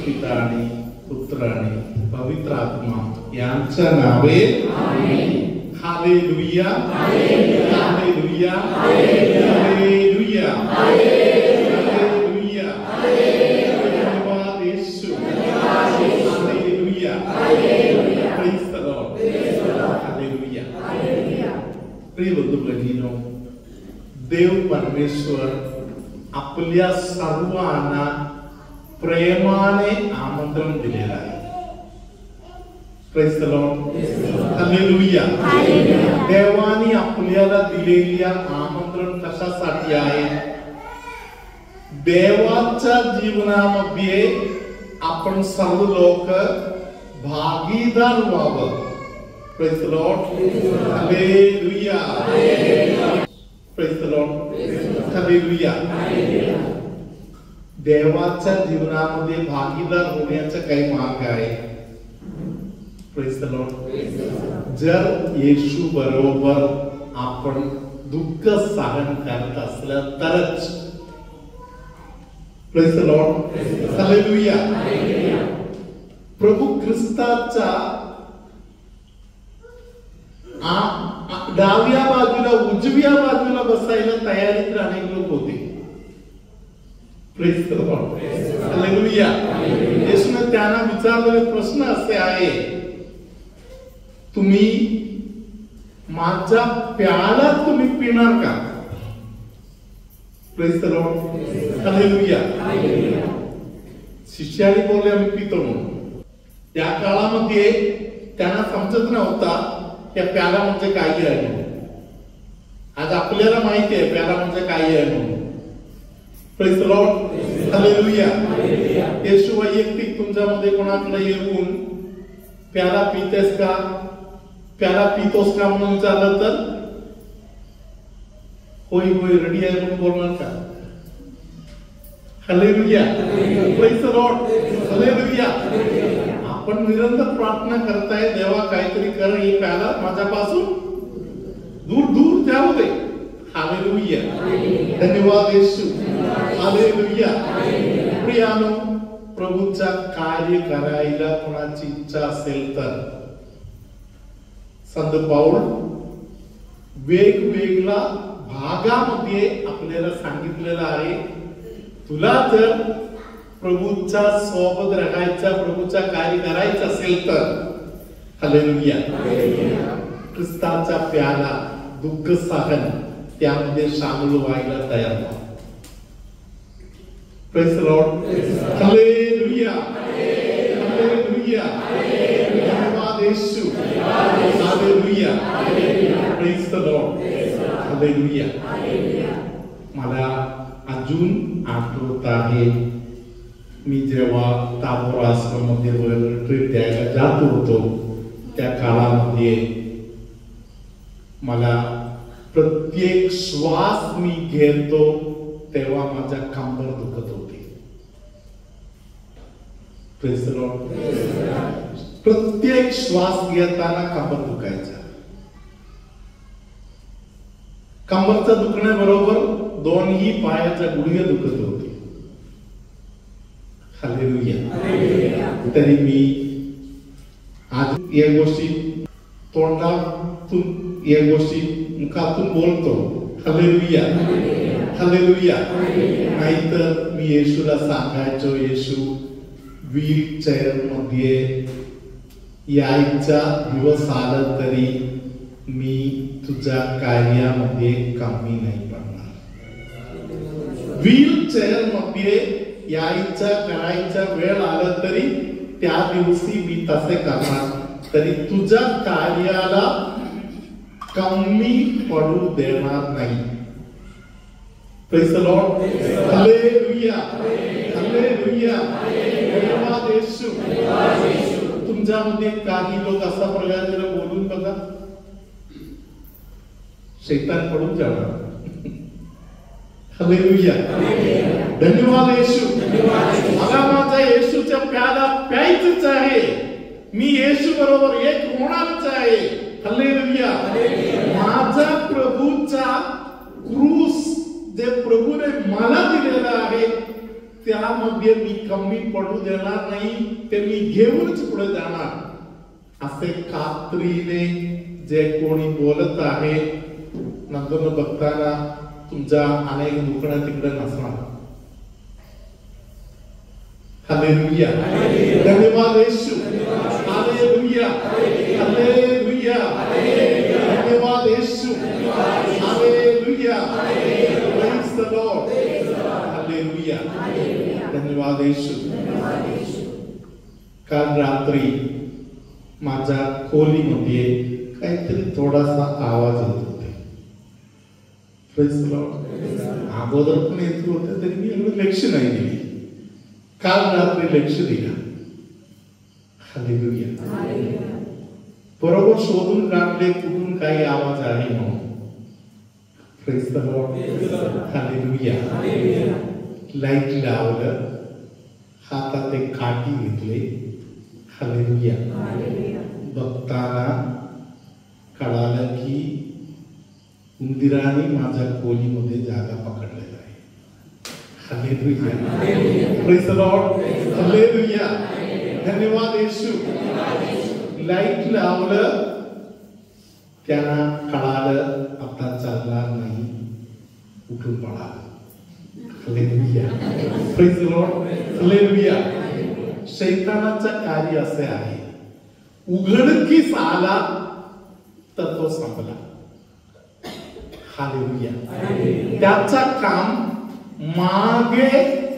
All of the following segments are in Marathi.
पिता आणि पुत्र आणि पवित्र आत्मा यांच्या नावे हालेलुया हालेलुया हालेलुया हालेलुया धन्यवाद येशू हालेलुया प्रेज द लॉर्ड हालेलुया प्रिय बंधू भगिनींनो, देव परमेश्वर आपल्या सर्वांना प्रेमाने आमंत्रण दिलेलं आहे. Praise the lord hallelujah. देवाने आपल्याला दिलेल्या आमंत्रण कशासाठी आहे? देवाच्या जीवनामध्ये आपण सर्व लोक भागीदार व्हावं. प्रेज द लॉर्ड हालेलुया. प्रेज द लॉर्ड हालेलुया. देवाच्या जीवनामध्ये भागीदार होण्याचा काही मार्ग आहे. Praise the lord. जर येशू बरोबर आपण दुःख सहन करत असलं तरच. प्रेज द लॉर्ड हालेलुया. प्रभू ख्रिस्ताच्या डाव्या बाजूला उजव्या बाजूला बसायला तयारीत अनेक लोक होते. प्रेज द लॉर्ड हालेलुया. येशूने त्यांना विचारलेले प्रश्न असे आहे, तुम्ही माझा प्याला तुम्ही पिणार का? प्रेज द लॉर्ड हालेलुया. शिष्याने बोलले आम्ही पितो म्हणून. त्या काळामध्ये त्यांना समजत नव्हता त्या प्याला म्हणजे काय आहे. आज आपल्याला माहिती आहे प्याला म्हणजे काय आहे म्हणून. प्रेज द लॉर्ड हालेलुया. येशू वैयक्तिक तुमच्यामध्ये कोणाकडे येऊन प्याला पितेस का, प्याला पितोस का म्हणून विचारलं तर होय होय रेडी आहे म्हणून बोलणार का? Hallelujah. Praise the lord hallelujah. आपण निरंतर प्रार्थना करताय, देवा काहीतरी कर, हे प्याला माझ्यापासून दूर दूर जाऊ दे. हालेलुया. धन्यवाद येशू. हालेलुया. प्रियानो, प्रभूचा कार्य करायला कोणाची इच्छा असेल तर संत पाऊल वेगवेगळ्या भागामध्ये आपल्याला सांगितलेलं आहे, तुला जर प्रभूच्या सोबत राहायचा, प्रभूचा कार्य करायचं असेल तर हालेलुया ख्रिस्ताचा प्याला दुःख सहन त्यामध्ये सामील व्हायला तयार व्हा. प्रेज द लॉर्ड हालेलुया हालेलुया. धन्यवाद येशू हालेलुया. प्रेज द लॉर्ड हालेलुया. मला अजून आठवत आहे, मी जेव्हा ताबोर आश्रमामध्ये ट्रिप द्यायला जात होतो त्या काळामध्ये मला प्रत्येक श्वास मी घेतो तेव्हा माझा कंबर दुखत होती. Praise the Lord. प्रत्येक श्वास घेताना कंबर दुखायचा. कंबरच्या दुखण्याबरोबर दोन्ही पायाच्या गुडघे दुखत होते. हालेलुया. तरी मी आज या गोष्टी तोंडातून, या गोष्टी मुखातून बोलतो. Hallelujah hallelujah. नाहीतर मी येशूला सांगायचो, येशू व्हीलचेअर मध्ये यायचा दिवस आला तरी मी तुझ्या कार्यामध्ये कमी नाही पडणार. व्हीलचेअर मध्ये यायचा करायचा वेळ आला तरी त्या दिवशी मी तसे करणार, तरी तुझ्या कार्याला कमी पडू देणार नाही. प्रेज द लॉर्ड हालेलुया हालेलुया. धन्यवाद येशू. तुमच्यामध्ये काही लोक असा प्रकारे बोलून बघा, शैतान पडून जाणार. हालेलुया. धन्यवाद येशू. मला माझा येशूच्या प्याला प्यायचंच आहे, मी येशू बरोबर एक होणारच आहे. हालेलुया. माझा प्रभूचा क्रूस जे प्रभूने मला दिलेला आहे त्यामध्ये मी कमी पडू देणार नाही, ते मी घेऊनच पुढे जाणार असे खात्रीने जे कोणी बोलत आहे, नंतर बघताना तुमच्या अनेक दुखणं तिकडे नसणार. हालेलुया, धन्यवाद येशू. हालेलुया, हालेलुया, धन्यवाद येशू. हालेलुया, प्रेज द लॉर्ड. हालेलुया, धन्यवाद येशू. काल रात्री माझ्या खोलीमध्ये काहीतरी थोडासा आवाज येत होते. Praise the Lord. अगोदर पण येत होते तरी मी एवढं लक्ष नाही दिली. काल रात्री लक्ष दिला. हालेलुया. बरोबर शोधून काढले कुठून काही आवाज आहे म्हणून. Praise the lord. Hallelujah. Light लावलं, हातात एक काठी घेतले. हालेलुया. बघताना कळालं की उंदीराने माझ्या खोलीमध्ये जागा पकडलेला आहे. हालेलुया. Praise the lord. हालेलुया. धन्यवाद येशू. लाईट लावलं, त्यांना कळालं आता चालणार नाही, उठून पळाला. Hallelujah. Praise the lord. Hallelujah. शैतानाचं कार्य असे आहे, उघडकीस आला तर तो संपला. हालेलुया. त्याचा काम मागे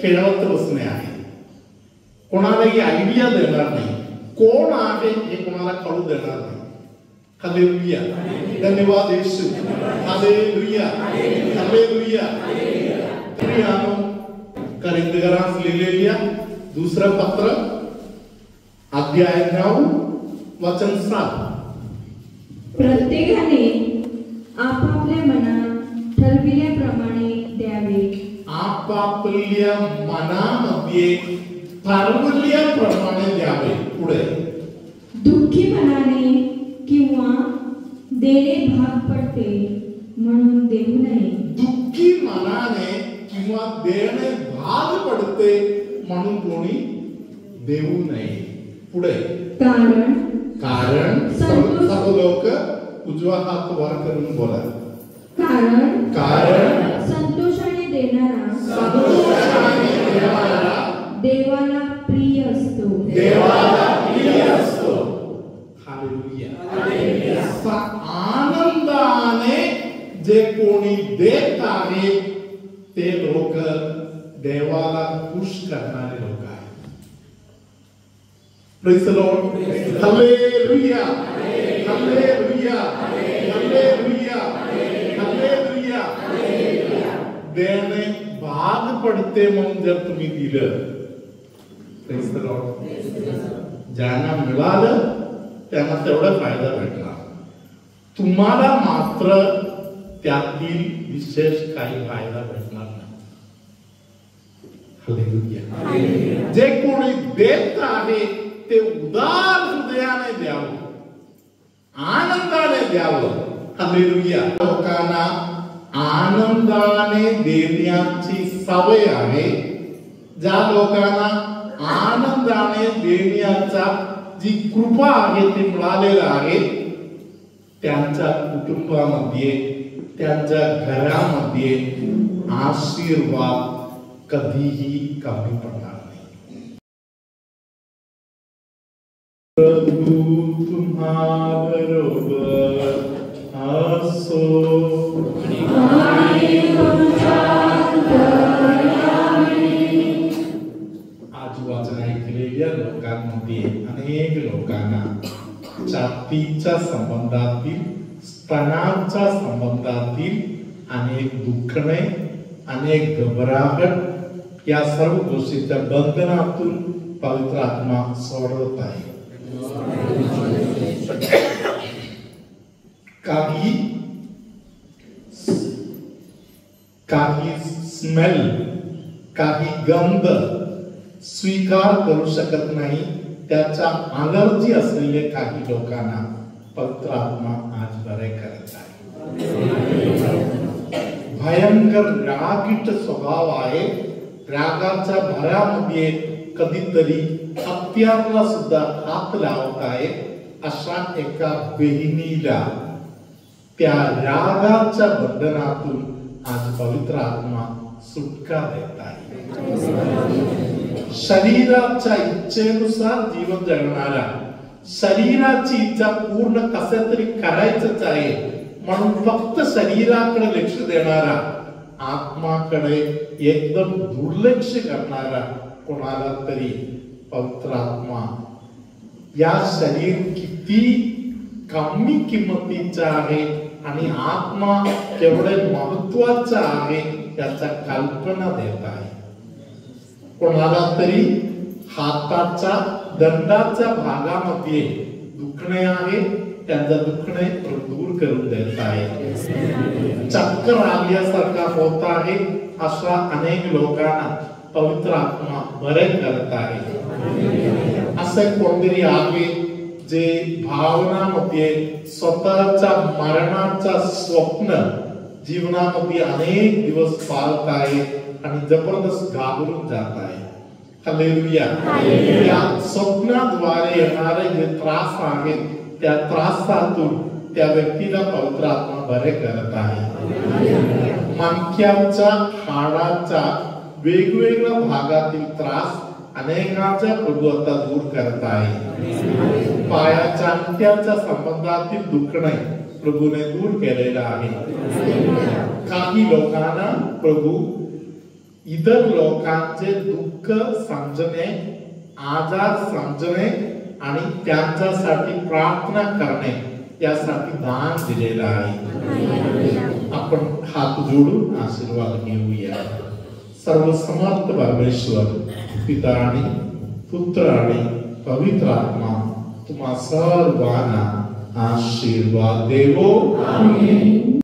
खेळत बसणे आहे. कोणालाही आयडिया देणार नाही, कोण आहे हे कोणाला कळू देणार नाही. हालेलुया. धन्यवाद येशू. हालेलुया. हालेलुया. प्रियानो, करिंदीकरास लिहिलेल्या दुसरं पत्र अध्याय 9 वचन 7. प्रत्येकाने आपापल्या मनात ठरविल्याप्रमाणे द्यावे. आपापल्या मनामध्ये ठरवल्याप्रमाणे द्यावे. पुढे दुःखी मनाने किंवा देणे भाग पडते म्हणून देऊ नये. दुःखी मनाने किंवा देणे भाग पडते म्हणून कोणी देऊ नये. पुढे कारण सर्व लोक उजवा हात वर करून बोला. कारण संतोषाने देणारा देवाला प्रिय असतो. हालेलुया. आनंदाने जे कोणी देत आहे ते लोक देवाला खुश करणारे लोक आहेत. Praise the lord. हालेलुया. हालेलुया. हालेलुया. हालेलुया. देणे भाग पडते म्हणून जर तुम्ही दिलं, प्रेज द लॉर्ड, ज्यांना मिळालं त्यांना तेवढा फायदा भेटला. तुम्हाला मात्र त्यातील विशेष काही फायदा भेटणार नाही. हालेलुया. जे कोणी देत आहे ते उदार हृदयाने द्यावं, आनंदाने द्यावं. हालेलुया. लोकांना आनंदाने देण्याची सवय आहे. ज्या लोकांना आनंदाने देण्याचा जी कृपा आहे ती मिळालेला आहे, त्यांच्या कुटुंबामध्ये, त्यांच्या घरामध्ये आशीर्वाद कधीही कमी पडणार नाही. प्रभू तुम्हा बरोबर असो. आज वाचन ऐकलेल्या लोकांमध्ये अनेक लोकांना जातीच्या संबंधातील, स्तनाच्या संबंधातील अनेक दुखणे, अनेक घबराहट, या सर्व गोष्टीच्या बंधनातून पवित्र आत्मा सोडवत आहे. काही स्मेल, काही गंध स्वीकार करू शकत नाही, त्याचा अलर्जी असलेले काही लोकांना पवित्र आत्मा आज बरे करत आहे. भयंकर रागीट स्वभाव आहे, रागाच्या भरामध्ये कधीतरी हत्याराला सुद्धा हात लावत आहे अशा एका बहिणीला त्या रागाच्या बंधनातून आज पवित्र आत्मा सुटका देत आहे. शरीराच्या इच्छेनुसार जीवन जगणारा, शरीराची इच्छा पूर्ण कशा तरी करायचंच आहे म्हणून फक्त शरीराकडे लक्ष देणारा, आत्माकडे एकदम दुर्लक्ष करणारा कोणाला तरी पवित्र आत्मा या शरीर किती कमी किंमतीचा आहे आणि आत्मा केवढे महत्वाचा आहे याचा कल्पना देत आहे. कोणाला तरी हाताच्या दंडाच्या भागामध्ये दुखणे आहे, त्यांचा दुखणे दूर करून देत आहे. चक्कर आल्यासारखा होत आहे अशा अनेक लोकांना पवित्र आत्मा बरे करत आहे. असे कोणतरी आहे जे भावनामध्ये स्वतःच्या मरणाचा स्वप्न जीवनामध्ये अनेक दिवस पाळत आहे आणि जबरदस्त घाबरून जात आहे. हालेलुया. त्या स्वप्नाद्वारे येणारे जे त्रास आहेत त्या त्रासातून त्या व्यक्तीला पवित्र आत्मा बरे करत आहे. मणक्याच्या हाडाच्या वेगवेगळ्या भागातील त्रास अनेकांचा प्रभू आता दूर करत आहे. पायाच्या अंगठ्याच्या संबंधातील दुखणे प्रभूने दूर केलेला आहे. काही लोकांना प्रभू इतर लोकांचे दुःख समजणे, आजार समजणे आणि त्यांच्यासाठी प्रार्थना करणे यासाठी दान दिलेलं आहे. आपण हात जोडून आशीर्वाद घेऊया. सर्वसमर्थ परमेश्वर पिता आणि पुत्र आणि पवित्र आत्मा तुम्हा सर्वांना आशीर्वाद देवो. आमेन.